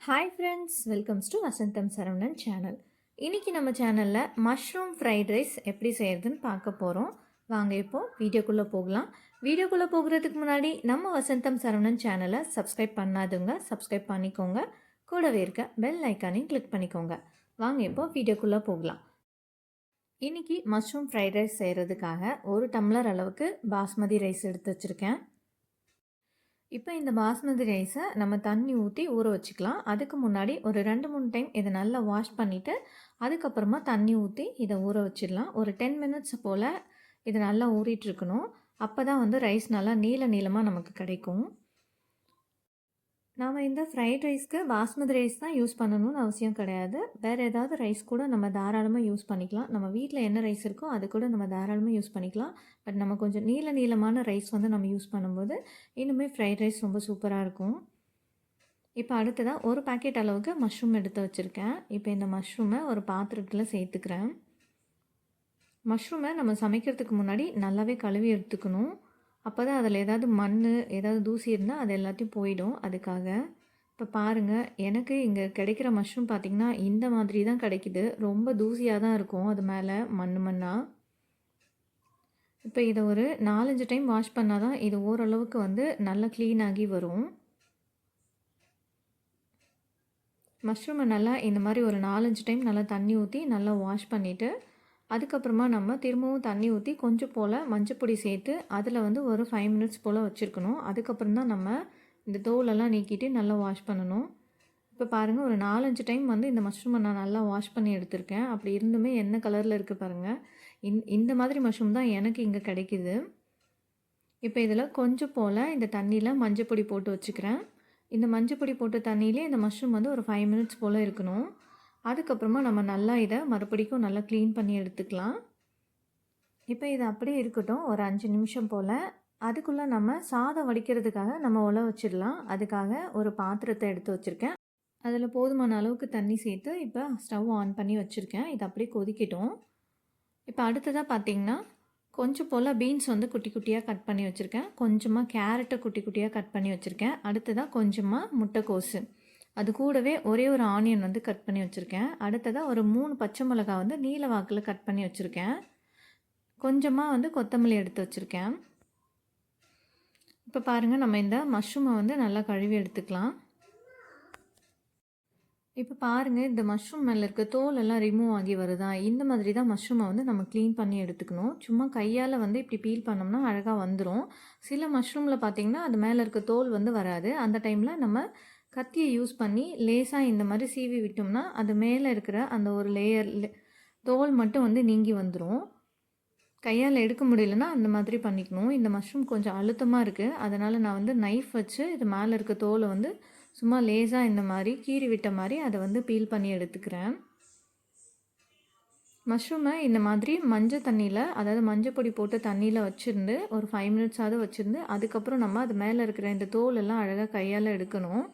Hi friends, welcomes to Vasantham Saravanan channel. இன்றைக்கி நம்ம சேனலில் மஷ்ரூம் ஃப்ரைட் ரைஸ் எப்படி செய்கிறதுன்னு பார்க்க போகிறோம். வாங்க இப்போது வீடியோக்குள்ளே போகலாம். வீடியோக்குள்ளே போகிறதுக்கு முன்னாடி நம்ம வசந்தம் சரவணன் சேனலை சப்ஸ்கிரைப் பண்ணாதவங்க சப்ஸ்கிரைப் பண்ணிக்கோங்க. கூடவே இருக்க பெல் ஐக்கானையும் கிளிக் பண்ணிக்கோங்க. வாங்க இப்போது வீடியோக்குள்ளே போகலாம். இன்றைக்கி மஷ்ரூம் ஃப்ரைட் ரைஸ் செய்கிறதுக்காக 1 டம்ளர் அளவுக்கு பாஸ்மதி ரைஸ் எடுத்து வச்சுருக்கேன். இப்போ இந்த பாஸ்மதி ரைஸை நம்ம தண்ணி ஊற்றி ஊற வச்சுக்கலாம். அதுக்கு முன்னாடி ஒரு 2-3 டைம் இதை நல்லா வாஷ் பண்ணிவிட்டு அதுக்கப்புறமா தண்ணி ஊற்றி இதை ஊற வச்சிடலாம். ஒரு 10 மினிட்ஸ் போல் இது நல்லா ஊறிட்டுருக்கணும். அப்போ தான் வந்து ரைஸ் நல்லா நீளமாக நமக்கு கிடைக்கும். நாம் இந்த ஃப்ரைட் ரைஸ்க்கு பாஸ்மதி ரைஸ் தான் யூஸ் பண்ணணும்னு அவசியம் கிடையாது. வேறு ஏதாவது ரைஸ் கூட நம்ம தாராளமாக யூஸ் பண்ணிக்கலாம். நம்ம வீட்டில் என்ன ரைஸ் இருக்கோ அது கூட நம்ம தாராளமாக யூஸ் பண்ணிக்கலாம். பட் நம்ம கொஞ்சம் நீளமான ரைஸ் வந்து நம்ம யூஸ் பண்ணும்போது இன்னுமே ஃப்ரைட் ரைஸ் ரொம்ப சூப்பராக இருக்கும். இப்போ அடுத்ததாக 1 பேக்கெட் அளவுக்கு மஷ்ரூம் எடுத்து வச்சுருக்கேன். இப்போ இந்த மஷ்ரூமை ஒரு பாத்திரத்தில் சேர்த்துக்கிறேன். மஷ்ரூமை நம்ம சமைக்கிறதுக்கு முன்னாடி நல்லாவே கழுவி எடுத்துக்கணும். அப்போ தான் அதில் ஏதாவது மண் ஏதாவது தூசி இருந்தால் அது எல்லாத்தையும் போயிடும். அதுக்காக இப்போ பாருங்கள், எனக்கு இங்கே கிடைக்கிற மஷ்ரூம் பார்த்திங்கன்னா இந்த மாதிரி தான் கிடைக்கிது. ரொம்ப தூசியாக தான் இருக்கும் அது மேலே மண்ணாக. இப்போ இதை ஒரு 4-5 டைம் வாஷ் பண்ணால் தான் இது ஓரளவுக்கு வந்து நல்லா க்ளீனாகி வரும். மஷ்ரூமை நல்லா இந்த மாதிரி ஒரு 4-5 டைம் நல்லா தண்ணி ஊற்றி நல்லா வாஷ் பண்ணிவிட்டு அதுக்கப்புறமா நம்ம திரும்பவும் தண்ணி ஊற்றி கொஞ்சம் போல் மஞ்சப்பொடி சேர்த்து அதில் வந்து ஒரு 5 மினிட்ஸ் போல் வச்சுருக்கணும். அதுக்கப்புறம் தான் நம்ம இந்த தோலெல்லாம் நீக்கிட்டு நல்லா வாஷ் பண்ணணும். இப்போ பாருங்கள், ஒரு 4-5 டைம் வந்து இந்த மஷ்ரூமை நான் நல்லா வாஷ் பண்ணி எடுத்திருக்கேன். அப்படி இருந்துமே என்ன கலரில் இருக்குது பாருங்கள். இந்த மாதிரி மஷ்ரூம் தான் எனக்கு இங்கே கிடைக்கிது. இப்போ இதில் கொஞ்சம் போல் இந்த தண்ணியில் மஞ்சப்பொடி போட்டு வச்சுக்கிறேன். இந்த மஞ்சப்பொடி போட்ட தண்ணியிலே இந்த மஷ்ரூம் வந்து ஒரு 5 மினிட்ஸ் போல் இருக்கணும். அதுக்கப்புறமா நம்ம நல்லா இதை மறுபடிக்கும் நல்லா க்ளீன் பண்ணி எடுத்துக்கலாம். இப்போ இது அப்படியே இருக்கட்டும் ஒரு 5 நிமிஷம் போல். அதுக்குள்ளே நம்ம சாதம் வடிக்கிறதுக்காக நம்ம உல வச்சிடலாம். அதுக்காக ஒரு பாத்திரத்தை எடுத்து வச்சுருக்கேன். அதில் போதுமான அளவுக்கு தண்ணி சேர்த்து இப்போ ஸ்டவ் ஆன் பண்ணி வச்சுருக்கேன். இது அப்படியே கொதிக்கட்டும். இப்போ அடுத்ததாக பார்த்திங்கன்னா கொஞ்சம் போல் பீன்ஸ் வந்து குட்டி குட்டியாக கட் பண்ணி வச்சுருக்கேன். கொஞ்சமாக கேரட்டை குட்டி குட்டியாக கட் பண்ணி வச்சுருக்கேன். அடுத்ததாக கொஞ்சமாக முட்டைக்கோசு, அது கூடவே ஒரே ஒரு ஆனியன் வந்து கட் பண்ணி வச்சுருக்கேன். அடுத்ததாக ஒரு 3 பச்சை மிளகா வந்து நீல வாக்கில் கட் பண்ணி வச்சுருக்கேன். கொஞ்சமாக வந்து கொத்தமல்லி எடுத்து வச்சுருக்கேன். இப்போ பாருங்கள், நம்ம இந்த மஷ்ரூமை வந்து நல்லா கழுவி எடுத்துக்கலாம். இப்போ பாருங்கள், இந்த மஷ்ரூம் மேலே இருக்க தோல் எல்லாம் ரிமூவ் ஆகி வருதா? இந்த மாதிரி தான் மஷ்ரூமை வந்து நம்ம க்ளீன் பண்ணி எடுத்துக்கணும். சும்மா கையால் வந்து இப்படி பீல் பண்ணோம்னா அழகாக வந்துடும். சில மஷ்ரூமில் பார்த்திங்கன்னா அது மேலே இருக்க தோல் வந்து வராது. அந்த டைமில் நம்ம கத்தியை யூஸ் பண்ணி லேசாக இந்த மாதிரி சீவி விட்டோம்னா அது மேலே இருக்கிற அந்த ஒரு லேயர் தோல் மட்டும் வந்து நீங்கி வந்துடும். கையால் எடுக்க முடியலன்னா அந்த மாதிரி பண்ணிக்கணும். இந்த மஷ்ரூம் கொஞ்சம் அழுத்தமாக இருக்குது, அதனால் நான் வந்து நைஃப் வச்சு இது மேலே இருக்க தோலை வந்து சும்மா லேசாக இந்த மாதிரி கீறி விட்ட மாதிரி அதை வந்து பீல் பண்ணி எடுத்துக்கிறேன். மஷ்ரூமை இந்த மாதிரி மஞ்சள் தண்ணியில், அதாவது மஞ்சள் பொடி போட்டு தண்ணியில் வச்சுருந்து ஒரு 5 மினிட்ஸாவது வச்சுருந்து அதுக்கப்புறம் நம்ம அது மேலே இருக்கிற இந்த தோல் எல்லாம் அழகாக கையால் எடுக்கணும்.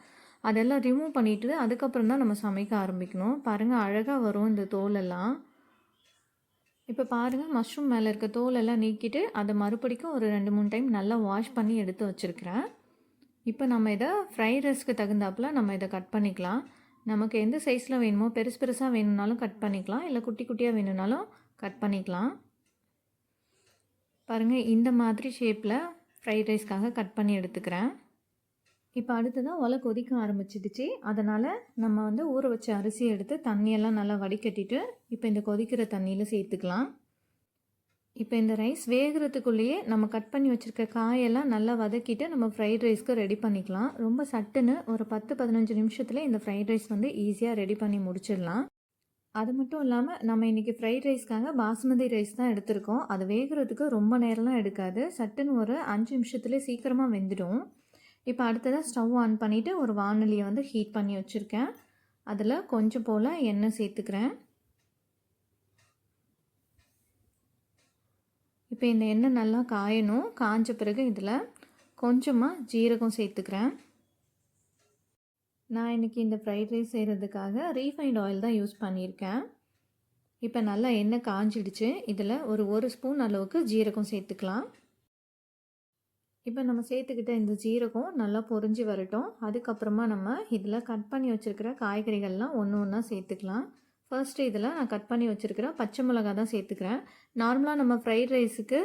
அதெல்லாம் ரிமூவ் பண்ணிவிட்டு அதுக்கப்புறம் தான் நம்ம சமைக்க ஆரம்பிக்கணும். பாருங்கள், அழகாக வரும் இந்த தோலெல்லாம். இப்போ பாருங்கள், மஷ்ரூம் மேலே இருக்க தோலெல்லாம் நீக்கிட்டு அதை மறுபடிக்கும் ஒரு 2-3 டைம் நல்லா வாஷ் பண்ணி எடுத்து வச்சுருக்கிறேன். இப்போ நம்ம இதை ஃப்ரைட் ரைஸ்க்கு தகுந்தாப்பில் நம்ம இதை கட் பண்ணிக்கலாம். நமக்கு எந்த சைஸில் வேணுமோ, பெருசாக வேணும்னாலும் கட் பண்ணிக்கலாம், இல்லை குட்டி குட்டியாக வேணும்னாலும் கட் பண்ணிக்கலாம். பாருங்கள், இந்த மாதிரி ஷேப்பில் ஃப்ரைட் ரைஸ்க்காக கட் பண்ணி எடுத்துக்கிறேன். இப்போ அடுத்ததான் ஒலை கொதிக்க ஆரம்பிச்சிடுச்சு. அதனால் நம்ம வந்து ஊற வச்ச அரிசி எடுத்து தண்ணியெல்லாம் நல்லா வடிகட்டிட்டு இப்போ இந்த கொதிக்கிற தண்ணியில் சேர்த்துக்கலாம். இப்போ இந்த ரைஸ் வேகிறதுக்குள்ளேயே நம்ம கட் பண்ணி வச்சுருக்க காயெல்லாம் நல்லா வதக்கிட்டு நம்ம ஃப்ரைட் ரைஸ்க்கு ரெடி பண்ணிக்கலாம். ரொம்ப சட்டுன்னு ஒரு 10-15 நிமிஷத்தில் இந்த ஃப்ரைட் ரைஸ் வந்து ஈஸியாக ரெடி பண்ணி முடிச்சிடலாம். அது மட்டும் இல்லாமல் நம்ம இன்றைக்கி ஃப்ரைட் ரைஸ்க்காக பாஸ்மதி ரைஸ் தான் எடுத்திருக்கோம். அது வேகிறதுக்கு ரொம்ப நேரம்லாம் எடுக்காது. சட்டுன்னு ஒரு 5 நிமிஷத்துலேயே சீக்கிரமாக வெந்துடும். இப்போ அடுத்ததாக ஸ்டவ் ஆன் பண்ணிவிட்டு ஒரு வானலியை வந்து ஹீட் பண்ணி வச்சுருக்கேன். அதில் கொஞ்சம் போல் எண்ணெய் சேர்த்துக்கிறேன். இப்போ இந்த எண்ணெய் நல்லா காயணும். காஞ்ச பிறகு இதில் கொஞ்சமாக ஜீரகம் சேர்த்துக்கிறேன். நான் இன்றைக்கி இந்த ஃப்ரைட் ரைஸ் செய்கிறதுக்காக ரீஃபைண்ட் ஆயில் தான் யூஸ் பண்ணியிருக்கேன். இப்போ நல்லா எண்ணெய் காஞ்சிடுச்சு. இதில் ஒரு ஸ்பூன் அளவுக்கு ஜீரகம் சேர்த்துக்கலாம். இப்போ நம்ம சேர்த்துக்கிட்ட இந்த ஜீரகம் நல்லா பொரிஞ்சு வரட்டும். அதுக்கப்புறமா நம்ம இதில் கட் பண்ணி வச்சுருக்கிற காய்கறிகள்லாம் ஒன்று ஒன்றா சேர்த்துக்கலாம். ஃபர்ஸ்ட்டு இதில் நான் கட் பண்ணி வச்சுருக்கிற பச்சை மிளகா தான் சேர்த்துக்கிறேன். நார்மலாக நம்ம ஃப்ரைட் ரைஸுக்கு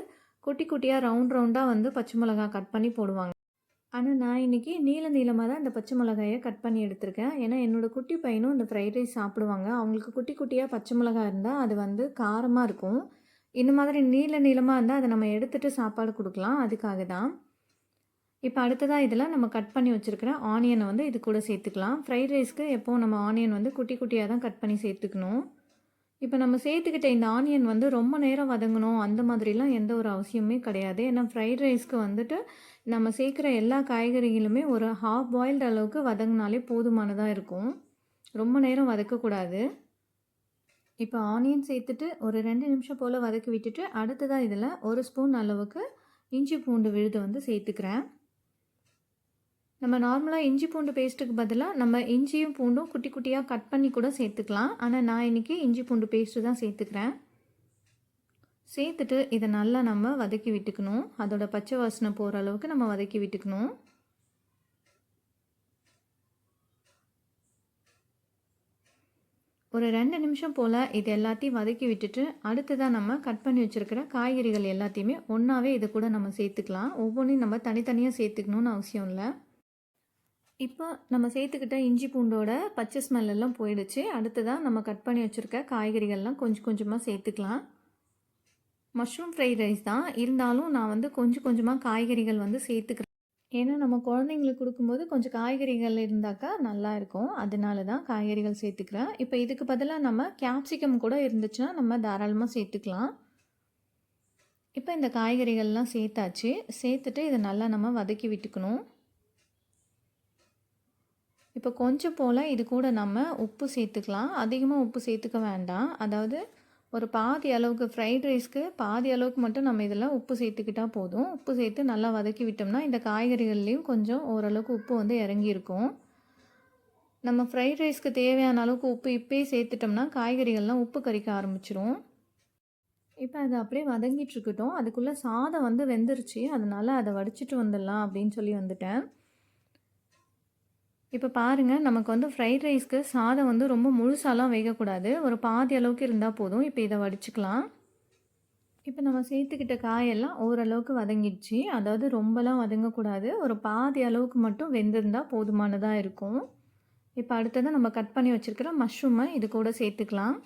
குட்டி குட்டியாக ரவுண்டாக வந்து பச்சை மிளகா கட் பண்ணி போடுவாங்க. ஆனால் நான் இன்றைக்கி நீளமாக தான் இந்த பச்சை மிளகாயை கட் பண்ணி எடுத்திருக்கேன். ஏன்னா என்னோடய குட்டி பையனும் இந்த ஃப்ரைட் ரைஸ் சாப்பிடுவாங்க. அவங்களுக்கு குட்டி குட்டியாக பச்சை மிளகாய் இருந்தால் அது வந்து காரமாக இருக்கும். இந்த மாதிரி நீளமாக இருந்தால் அதை நம்ம எடுத்துகிட்டு சாப்பாடு கொடுக்கலாம். அதுக்காக தான். இப்போ அடுத்ததாக இதில் நம்ம கட் பண்ணி வச்சுருக்கிற ஆனியனை வந்து இது கூட சேர்த்துக்கலாம். ஃப்ரைட் ரைஸ்க்கு எப்போது நம்ம ஆனியன் வந்து குட்டி குட்டியாக தான் கட் பண்ணி சேர்த்துக்கணும். இப்போ நம்ம சேர்த்துக்கிட்ட இந்த ஆனியன் வந்து ரொம்ப நேரம் வதங்கணும் அந்த மாதிரிலாம் எந்த ஒரு அவசியமே கிடையாது. ஏன்னா ஃப்ரைட் ரைஸ்க்கு வந்துட்டு நம்ம சேர்க்குற எல்லா காய்கறிகளுமே ஒரு ஹாஃப் பாயில்டு அளவுக்கு வதங்கினாலே போதுமானதாக இருக்கும். ரொம்ப நேரம் வதக்கக்கூடாது. இப்போ ஆனியன் சேர்த்துட்டு ஒரு 2 நிமிஷம் போல் வதக்கி விட்டுட்டு அடுத்ததாக இதில் 1 ஸ்பூன் அளவுக்கு இஞ்சி பூண்டு விழுது வந்து சேர்த்துக்கிறேன். நம்ம நார்மலாக இஞ்சி பூண்டு பேஸ்ட்டுக்கு பதிலாக நம்ம இஞ்சியும் பூண்டும் குட்டி குட்டியாக கட் பண்ணி கூட சேர்த்துக்கலாம். ஆனால் நான் இன்றைக்கி இஞ்சி பூண்டு பேஸ்ட்டு தான் சேர்த்துக்கிறேன். சேர்த்துட்டு இதை நல்லா நம்ம வதக்கி விட்டுக்கணும். அதோட பச்சை வாசனை போகிற அளவுக்கு நம்ம வதக்கி விட்டுக்கணும். ஒரு 2 நிமிஷம் போல் இது எல்லாத்தையும் வதக்கி விட்டுட்டு அடுத்ததாக நம்ம கட் பண்ணி வச்சுருக்கிற காய்கறிகள் எல்லாத்தையுமே ஒன்றாவே இது கூட நம்ம சேர்த்துக்கலாம். ஒவ்வொன்றையும் நம்ம தனித்தனியாக சேர்த்துக்கணுன்னு அவசியம் இல்லை. இப்போ நம்ம சேர்த்துக்கிட்ட இஞ்சி பூண்டோட பச்சை ஸ்மெல்லாம் போயிடுச்சு. அடுத்ததாக நம்ம கட் பண்ணி வச்சுருக்க காய்கறிகள்லாம் கொஞ்சம் கொஞ்சமாக சேர்த்துக்கலாம். மஷ்ரூம் ஃப்ரைட் ரைஸ் தான் இருந்தாலும் நான் வந்து கொஞ்சம் கொஞ்சமாக காய்கறிகள் வந்து சேர்த்துக்கிறேன். ஏன்னா நம்ம குழந்தைங்களுக்கு கொடுக்கும்போது கொஞ்சம் காய்கறிகள் இருந்தாக்கா நல்லா இருக்கும். அதனால தான் காய்கறிகள் சேர்த்துக்கிறேன். இப்போ இதுக்கு பதிலாக நம்ம கேப்சிகம் கூட இருந்துச்சுன்னா நம்ம தாராளமாக சேர்த்துக்கலாம். இப்போ இந்த காய்கறிகள்லாம் சேர்த்தாச்சு. சேர்த்துட்டு இதை நல்லா நம்ம வதக்கி விட்டுக்கணும். இப்போ கொஞ்சம் போல் இது கூட நம்ம உப்பு சேர்த்துக்கலாம். அதிகமாக உப்பு சேர்த்துக்க வேண்டாம். அதாவது ஒரு பாதி அளவுக்கு ஃப்ரைட் ரைஸ்க்கு பாதி அளவுக்கு மட்டும் நம்ம இதில் உப்பு சேர்த்துக்கிட்டால் போதும். உப்பு சேர்த்து நல்லா வதக்கி விட்டோம்னா இந்த காய்கறிகள்லேயும் கொஞ்சம் ஓரளவுக்கு உப்பு வந்து இறங்கியிருக்கும். நம்ம ஃப்ரைட் ரைஸ்க்கு தேவையான அளவுக்கு உப்பு இப்போயே சேர்த்துட்டோம்னா காய்கறிகள்லாம் உப்பு கறிக்க ஆரம்பிச்சிரும். இப்போ அது அப்படியே வதங்கிட்டுருக்கட்டும். அதுக்குள்ளே சாதம் வந்து வெந்துருச்சு. அதனால் அதை வடிச்சிட்டு வந்துடலாம் அப்படின்னு சொல்லி வந்துட்டேன். இப்போ பாருங்கள், நமக்கு வந்து ஃப்ரைட் ரைஸ்க்கு சாதம் வந்து ரொம்ப முழுசாலாம் வேகக்கூடாது. ஒரு பாதி அளவுக்கு இருந்தால் போதும். இப்போ இதை வடிச்சுக்கலாம். இப்போ நம்ம சேர்த்துக்கிட்ட காயெல்லாம் ஓரளவுக்கு வதங்கிடுச்சு. அதாவது ரொம்பலாம் வதங்கக்கூடாது. ஒரு பாதி அளவுக்கு மட்டும் வெந்திருந்தால் போதுமானதாக இருக்கும். இப்போ அடுத்தது நம்ம கட் பண்ணி வச்சுருக்கிற மஷ்ரூமை இது கூட சேர்த்துக்கலாம்.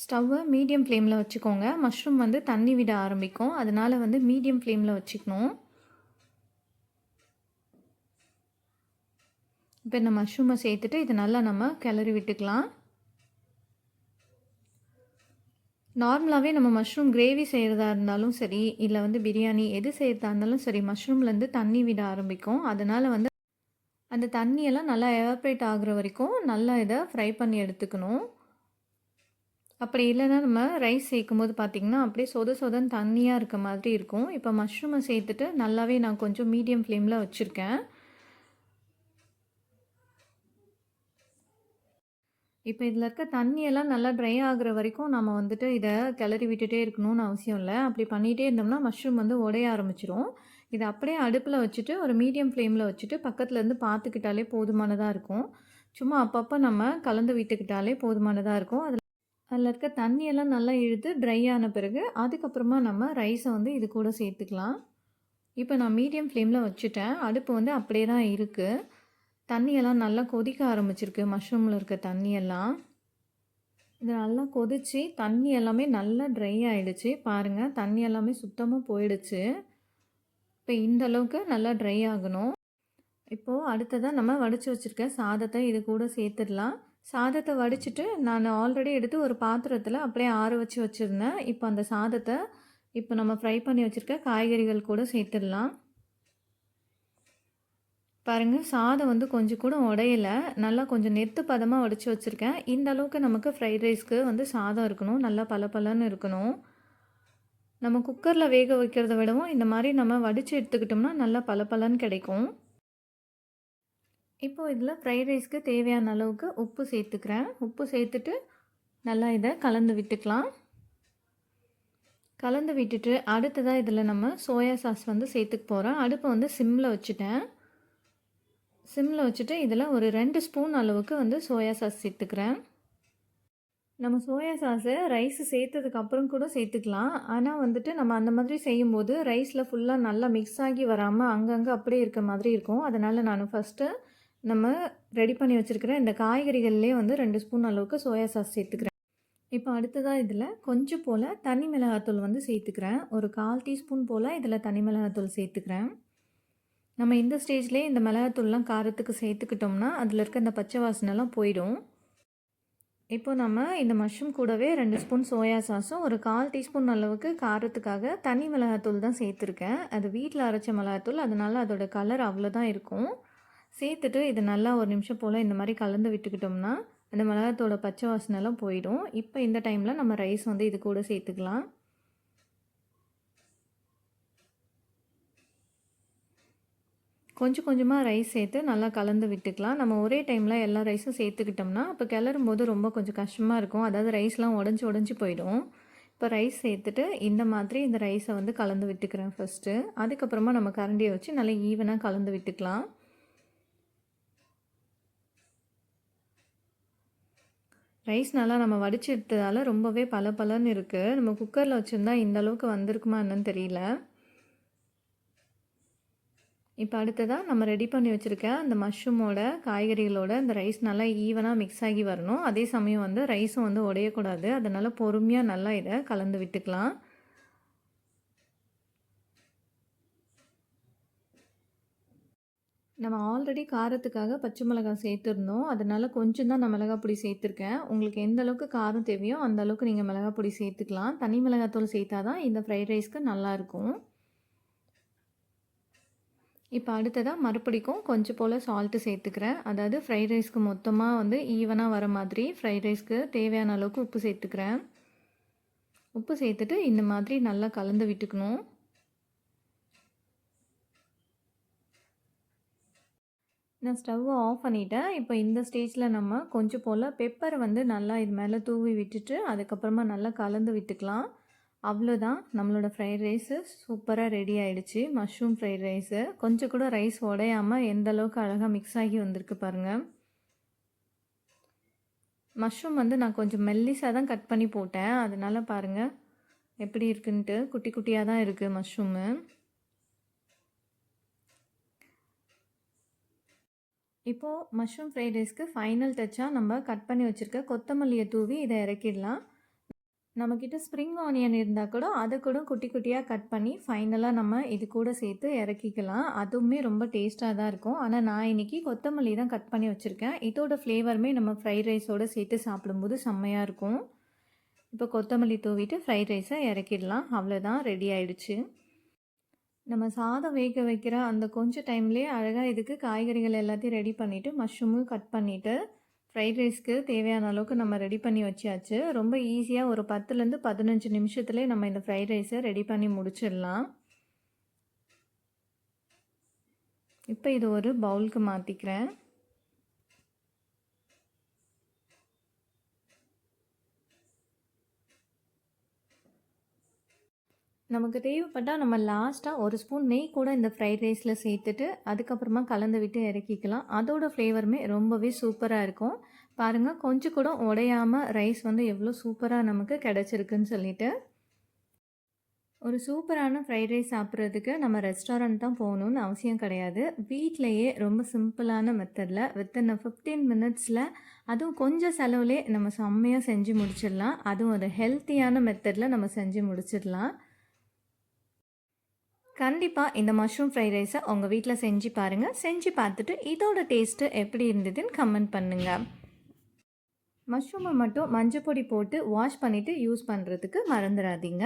ஸ்டவ்வை மீடியம் ஃப்ளேமில் வச்சுக்கோங்க. மஷ்ரூம் வந்து தண்ணி விட ஆரம்பிக்கும். அதனால் வந்து மீடியம் ஃப்ளேமில் வச்சுக்கணும். இப்போ இந்த மஷ்ரூமை சேர்த்துட்டு இதை நல்லா நம்ம கிளறி விட்டுக்கலாம். நார்மலாகவே நம்ம மஷ்ரூம் கிரேவி செய்கிறதா இருந்தாலும் சரி, இல்லை வந்து பிரியாணி எது செய்கிறதா இருந்தாலும் சரி, மஷ்ரூம்லேருந்து தண்ணி விட ஆரம்பிக்கும். அதனால் வந்து அந்த தண்ணியெல்லாம் நல்லா எவாப்ரேட் ஆகுற வரைக்கும் நல்லா இதை ஃப்ரை பண்ணி எடுத்துக்கணும். அப்படி இல்லைன்னா நம்ம ரைஸ் சேர்க்கும்போது பார்த்திங்கன்னா அப்படியே சொதன்னு தண்ணியாக இருக்க மாதிரி இருக்கும். இப்போ மஷ்ரூமை சேர்த்துட்டு நல்லாவே நான் கொஞ்சம் மீடியம் ஃப்ளேமில் வச்சுருக்கேன். இப்போ இதில் இருக்க தண்ணியெல்லாம் நல்லா ட்ரை ஆகுற வரைக்கும் நம்ம வந்துட்டு இதை கிளறி விட்டுட்டே இருக்கணும்னு அவசியம் இல்லை. அப்படி பண்ணிகிட்டே இருந்தோம்னா மஷ்ரூம் வந்து உடைய ஆரம்பிச்சிரும். இதை அப்படியே அடுப்பில் வச்சுட்டு ஒரு மீடியம் ஃப்ளேமில் வச்சுட்டு பக்கத்துலேருந்து பார்த்துக்கிட்டாலே போதுமானதாக இருக்கும். சும்மா அப்பப்போ நம்ம கலந்து விட்டுக்கிட்டாலே போதுமானதாக இருக்கும். அதில் இருக்க தண்ணியெல்லாம் நல்லா இழுத்து ட்ரை ஆன பிறகு அதுக்கப்புறமா நம்ம ரைஸை வந்து இது கூட சேர்த்துக்கலாம். இப்போ நான் மீடியம் ஃப்ளேமில் வச்சுட்டேன். அடுப்பு வந்து அப்படியே தான் இருக்குது. தண்ணியெல்லாம் நல்லா கொதிக்க ஆரம்பிச்சிருக்கு. மஷ்ரூமில் இருக்க தண்ணியெல்லாம் இது நல்லா கொதித்து தண்ணி எல்லாமே நல்லா ட்ரை ஆகிடுச்சு. பாருங்கள், தண்ணி எல்லாமே சுத்தமாக போயிடுச்சு. இப்போ இந்த அளவுக்கு நல்லா ட்ரை ஆகணும். இப்போது அடுத்ததாக நம்ம வடித்து வச்சுருக்க சாதத்தை இது கூட சேர்த்துடலாம். சாதத்தை வடிச்சிட்டு நான் ஆல்ரெடி எடுத்து ஒரு பாத்திரத்தில் அப்படியே ஆற வச்சு வச்சுருந்தேன். இப்போ அந்த சாதத்தை இப்போ நம்ம ஃப்ரை பண்ணி வச்சுருக்க காய்கறிகள் கூட சேர்த்துடலாம். பாருங்கள், சாதம் வந்து கொஞ்சம் கூட உடையலை. நல்லா கொஞ்சம் நெத்து பதமாக வடித்து வச்சுருக்கேன். இந்த அளவுக்கு நமக்கு ஃப்ரைட் ரைஸ்க்கு வந்து சாதம் இருக்கணும். நல்லா பலன்னு இருக்கணும். நம்ம குக்கரில் வேக வைக்கிறத விடவும் இந்த மாதிரி நம்ம வடித்து எடுத்துக்கிட்டோம்னா நல்லா பலன்னு கிடைக்கும். இப்போது இதில் ஃப்ரைட் ரைஸ்க்கு தேவையான அளவுக்கு உப்பு சேர்த்துக்கிறேன். உப்பு சேர்த்துட்டு நல்லா இதை கலந்து விட்டுக்கலாம். கலந்து விட்டுட்டு அடுத்ததாக இதில் நம்ம சோயா சாஸ் வந்து சேர்த்துக்க போகிறோம். அடுப்பை வந்து சிம்மில் வச்சுட்டேன். சிம்மில் வச்சுட்டு இதில் ஒரு 2 ஸ்பூன் அளவுக்கு வந்து சோயா சாஸ் சேர்த்துக்கிறேன். நம்ம சோயா சாஸை ரைஸ் சேர்த்ததுக்கப்புறம் கூட சேர்த்துக்கலாம். ஆனால் வந்துட்டு நம்ம அந்த மாதிரி செய்யும்போது ரைஸில் ஃபுல்லாக நல்லா மிக்ஸ் ஆகி வராமல் அங்கங்கே அப்படியே இருக்க மாதிரி இருக்கும். அதனால் நான் ஃபஸ்ட்டு நம்ம ரெடி பண்ணி வச்சுருக்கிற இந்த காய்கறிகள்லேயே வந்து 2 ஸ்பூன் அளவுக்கு சோயா சாஸ் சேர்த்துக்கிறேன். இப்போ அடுத்ததாக இதில் கொஞ்சம் போல் தனி மிளகாத்தூள் வந்து சேர்த்துக்கிறேன். ஒரு 1/4 டீஸ்பூன் போல் இதில் தனி மிளகாத்தூள் சேர்த்துக்கிறேன். நம்ம இந்த ஸ்டேஜ்லேயே இந்த மிளகாத்தூள்லாம் காரத்துக்கு சேர்த்துக்கிட்டோம்னா அதில் இருக்க இந்த பச்சை வாசனைலாம் போயிடும். இப்போ நம்ம இந்த மஷ்ரூம் கூடவே 2 ஸ்பூன் சோயா சாஸும் ஒரு 1/4 டீஸ்பூன் அளவுக்கு காரத்துக்காக தனி மிளகாத்தூள் தான் சேர்த்துருக்கேன். அது வீட்டில் அரைச்ச மிளகாத்தூள், அதனால் அதோட கலர் அவ்வளோதான் இருக்கும். சேர்த்துட்டு இது நல்லா ஒரு நிமிஷம் போல் இந்த மாதிரி கலந்து விட்டுக்கிட்டோம்னா அந்த மிளகாத்தோட பச்சை வாசனைலாம் போயிடும். இப்போ இந்த டைமில் நம்ம ரைஸ் வந்து இது கூட சேர்த்துக்கலாம். கொஞ்சம் கொஞ்சமாக ரைஸ் சேர்த்து நல்லா கலந்து விட்டுக்கலாம். நம்ம ஒரே டைமில் எல்லா ரைஸும் சேர்த்துக்கிட்டோம்னா அப்போ கிளறும் போது ரொம்ப கொஞ்சம் கஷ்டமாக இருக்கும். அதாவது ரைஸ்லாம் உடஞ்சி போயிடும். இப்போ ரைஸ் சேர்த்துட்டு இந்த மாதிரி இந்த ரைஸை வந்து கலந்து விட்டுக்கிறேன் ஃபஸ்ட்டு. அதுக்கப்புறமா நம்ம கரண்டியை வச்சு நல்லா ஈவனாக கலந்து விட்டுக்கலாம். ரைஸ் நல்லா நம்ம வடித்து எடுத்ததால் ரொம்பவே பலன்னு இருக்குது. நம்ம குக்கரில் வச்சுருந்தா இந்த அளவுக்கு வந்திருக்குமா என்னன்னு தெரியல. இப்போ அடுத்ததாக நம்ம ரெடி பண்ணி வச்சுருக்க அந்த மஷ்ரூமோட காய்கறிகளோட இந்த ரைஸ் நல்லா ஈவனாக மிக்ஸ் ஆகி வரணும். அதே சமயம் வந்து ரைஸும் வந்து உடையக்கூடாது. அதனால் பொறுமையாக நல்லா இதை கலந்து விட்டுக்கலாம். நம்ம ஆல்ரெடி காரத்துக்காக பச்சை மிளகாய் சேர்த்துருந்தோம். அதனால் கொஞ்சம் தான் நான் மிளகாய் பொடி சேர்த்துருக்கேன். உங்களுக்கு எந்த அளவுக்கு காரம் தேவையோ அந்த அளவுக்கு நீங்கள் மிளகாய் பொடி சேர்த்துக்கலாம். தனி மிளகாத்தூள் சேர்த்தா தான் இந்த ஃப்ரைட் ரைஸ்க்கு நல்லாயிருக்கும். இப்போ அடுத்ததாக மறுபடிக்கும் கொஞ்சம் போல் சால்ட்டு சேர்த்துக்கிறேன். அதாவது ஃப்ரைட் ரைஸ்க்கு மொத்தமாக வந்து ஈவனாக வர மாதிரி ஃப்ரைட் ரைஸ்க்கு தேவையான அளவுக்கு உப்பு சேர்த்துக்கிறேன். உப்பு சேர்த்துட்டு இந்த மாதிரி நல்லா கலந்து விட்டுக்கணும். நான் ஸ்டவ்வை ஆஃப் பண்ணிவிட்டேன். இப்போ இந்த ஸ்டேஜில் நம்ம கொஞ்சம் போல் பெப்பரை வந்து நல்லா இது மேலே தூவி விட்டுட்டு அதுக்கப்புறமா நல்லா கலந்து விட்டுக்கலாம். அவ்வளோதான், நம்மளோட ஃப்ரைட் ரைஸு சூப்பராக ரெடி ஆகிடுச்சு. மஷ்ரூம் ஃப்ரைட் ரைஸு கொஞ்சம் கூட ரைஸ் உடையாமல் எந்த அளவுக்கு அழகாக மிக்ஸ் ஆகி வந்திருக்கு பாருங்கள். மஷ்ரூம் வந்து நான் கொஞ்சம் மெல்லிஸாக தான் கட் பண்ணி போட்டேன். அதனால் பாருங்கள் எப்படி இருக்குன்ட்டு, குட்டி குட்டியாக தான் இருக்குது மஷ்ரூமு. இப்போது மஷ்ரூம் ஃப்ரைட் ரைஸ்க்கு ஃபைனல் டச்சாக நம்ம கட் பண்ணி வச்சுருக்க கொத்தமல்லியை தூவி இதை இறக்கிடலாம். நம்மக்கிட்ட ஸ்ப்ரிங் ஆனியன் இருந்தால் கூட அதை கூட குட்டி குட்டியாக கட் பண்ணி ஃபைனலாக நம்ம இது கூட சேர்த்து இறக்கிக்கலாம். அதுவுமே ரொம்ப டேஸ்ட்டாக தான் இருக்கும். ஆனால் நான் இன்றைக்கி கொத்தமல்லி தான் கட் பண்ணி வச்சுருக்கேன். இதோட ஃப்ளேவருமே நம்ம ஃப்ரைட் ரைஸோடு சேர்த்து சாப்பிடும்போது செம்மையாக இருக்கும். இப்போ கொத்தமல்லி தூவிட்டு ஃப்ரைட் ரைஸை இறக்கிடலாம். அவ்வளோதான், ரெடி ஆகிடுச்சு. நம்ம சாதம் வேக வைக்கிற அந்த கொஞ்சம் டைம்லேயே அழகாக இதுக்கு காய்கறிகள் எல்லாத்தையும் ரெடி பண்ணிவிட்டு மஷ்ரூமும் கட் பண்ணிவிட்டு ஃப்ரைட் ரைஸ்க்கு தேவையான அளவுக்கு நம்ம ரெடி பண்ணி வச்சாச்சு. ரொம்ப ஈஸியாக ஒரு 10லேருந்து 15 நிமிஷத்துலேயே நம்ம இந்த ஃப்ரைட் ரைஸை ரெடி பண்ணி முடிச்சிடலாம். இப்போ இது ஒரு பவுலுக்கு மாற்றிக்கிறேன். நமக்கு தேவைப்பட்டால் நம்ம லாஸ்ட்டாக ஒரு ஸ்பூன் நெய் கூட இந்த ஃப்ரைட் ரைஸில் சேர்த்துட்டு அதுக்கப்புறமா கலந்து விட்டு இறக்கிக்கலாம். அதோட ஃப்ளேவருமே ரொம்பவே சூப்பராக இருக்கும். பாருங்கள், கொஞ்சம் கூட உடையாமல் ரைஸ் வந்து எவ்வளோ சூப்பராக நமக்கு கிடச்சிருக்குன்னு சொல்லிட்டு. ஒரு சூப்பரான ஃப்ரைட் ரைஸ் சாப்பிட்றதுக்கு நம்ம ரெஸ்டாரண்ட் தான் போகணுன்னு அவசியம் கிடையாது. வீட்டிலையே ரொம்ப சிம்பிளான மெத்தடில் வித்தின் 15 மினிட்ஸில் அதுவும் கொஞ்சம் செலவுலே நம்ம செம்மையாக செஞ்சு முடிச்சிடலாம். அதுவும் ஒரு ஹெல்த்தியான மெத்தடில் நம்ம செஞ்சு முடிச்சிடலாம். கண்டிப்பாக இந்த மஷ்ரூம் ஃப்ரைட் ரைஸை உங்கள் வீட்டில் செஞ்சு பாருங்கள். செஞ்சு பார்த்துட்டு இதோட டேஸ்ட்டு எப்படி இருந்ததுன்னு கமெண்ட் பண்ணுங்கள். மஷ்ரூமை மட்டும் மஞ்சள் பொடி போட்டு வாஷ் பண்ணிவிட்டு யூஸ் பண்ணுறதுக்கு மறந்துடாதீங்க.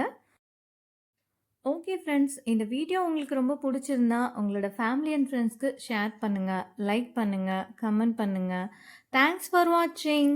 ஓகே ஃப்ரெண்ட்ஸ், இந்த வீடியோ உங்களுக்கு ரொம்ப பிடிச்சிருந்தா உங்களோட ஃபேமிலி அண்ட் ஃப்ரெண்ட்ஸ்க்கு ஷேர் பண்ணுங்கள், லைக் பண்ணுங்கள், கமெண்ட் பண்ணுங்கள். தேங்க்ஸ் ஃபார் வாட்சிங்.